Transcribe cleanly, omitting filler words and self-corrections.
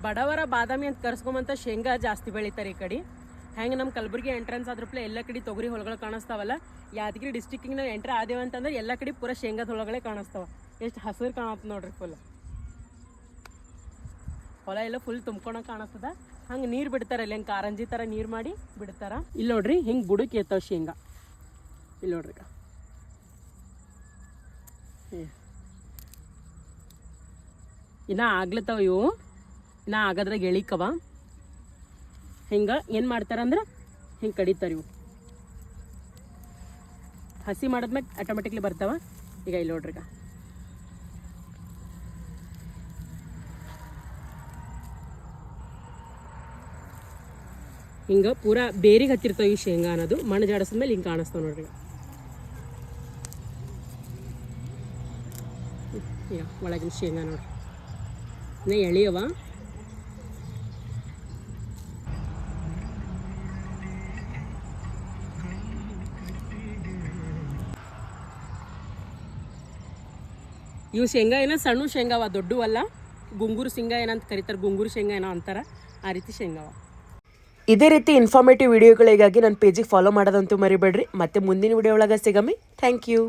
ಬಡವರ ಬಾದಾಮಿ ಅಂತ ಕರ್ಸ್ಕೊಂಬಂತ ಶೇಂಗಾ ಜಾಸ್ತಿ ಬೆಳಿತಾರೆ ಈ ಕಡೆ. ಹೆಂಗೆ ನಮ್ಮ ಕಲಬುರಗಿ ಎಂಟ್ರೆನ್ಸ್ ಆದ್ರಪ್ಲೆ ಎಲ್ಲ ಕಡೆ ತೊಗರಿ ಹೊಲಗಳು ಕಾಣಿಸ್ತಾವಲ್ಲ, ಯಾದಗಿರಿ ಡಿಸ್ಟಿಕ್ಕಿಗೆ ನಾವು ಎಂಟ್ರ್ ಆದೇವ ಅಂತಂದ್ರೆ ಎಲ್ಲ ಕಡೆ ಪೂರ ಶೇಂಗಾದ ಹೊಲಗಳೇ ಕಾಣಿಸ್ತಾವ. ಎಷ್ಟು ಹಸಿರು ಕಾಣತ್ತ ನೋಡ್ರಿ, ಫುಲ್ ಹೊಲ ಎಲ್ಲ ಫುಲ್ ತುಂಬ್ಕೊಳಕ್ ಕಾಣಿಸ್ತದ. ಹಂಗೆ ನೀರು ಬಿಡ್ತಾರೆ, ಇಲ್ಲಿ ಹೆಂಗೆ ಕಾರಂಜಿ ಥರ ನೀರು ಮಾಡಿ ಬಿಡ್ತಾರ. ಇಲ್ಲಿ ನೋಡ್ರಿ ಹಿಂಗೆ ಬುಡಕ್ಕೆ ಏತಾವ ಶೇಂಗಾ. ಇಲ್ಲಿ ನೋಡ್ರಿ ಇನ್ನ ಆಗ್ಲತ್ತಾವ ಇವು, ಇನ್ನ ಆಗದ್ರಾಗ ಎಳಿಕವ. ಹಿಂಗೆ ಏನು ಮಾಡ್ತಾರಂದ್ರೆ ಹಿಂಗೆ ಕಡಿತಾರೆ ಇವು. ಹಸಿ ಮಾಡಿದ್ಮ್ಯಾಗ ಆಟೋಮೆಟಿಕ್ಲಿ ಬರ್ತಾವ. ಈಗ ಇಲ್ಲಿ ನೋಡ್ರಿ ಹಿಂಗೆ ಪೂರಾ ಬೇರಿಗೆ ಹತ್ತಿರ್ತಾವ ಈ ಶೇಂಗಾ ಅನ್ನೋದು. ಮಣ್ಣು ಜಾಡಿಸಿದ್ಮೇಲೆ ಹಿಂಗೆ ಕಾಣಿಸ್ತಾವ ನೋಡ್ರಿ. ಈಗ ಒಳಗಿನ ಶೇಂಗಾ ನೋಡ್ರಿ ಇನ್ನ ಎಳಿಯವ. ಇವು ಶೇಂಗಾ ಏನೋ ಸಣ್ಣ ಶೇಂಗಾವ, ದೊಡ್ಡವಲ್ಲ. ಗುಂಗೂರು ಶೇಂಗಾ ಏನಂತ ಕರೀತಾರೆ, ಗುಂಗೂರು ಶೇಂಗಾ ಏನೋ ಅಂತಾರೆ, ಆ ರೀತಿ ಶೇಂಗಾವ. ಇದೇ ರೀತಿ ಇನ್ಫಾರ್ಮೇಟಿವ್ ವಿಡಿಯೋಗಳಿಗಾಗಿ ನನ್ನ ಪೇಜಿಗೆ ಫಾಲೋ ಮಾಡೋದಂತೂ ಮರಿಬೇಡ್ರಿ. ಮತ್ತೆ ಮುಂದಿನ ವಿಡಿಯೋ ಒಳಗೆ ಸಿಗಮ್ಮಿ. Thank you.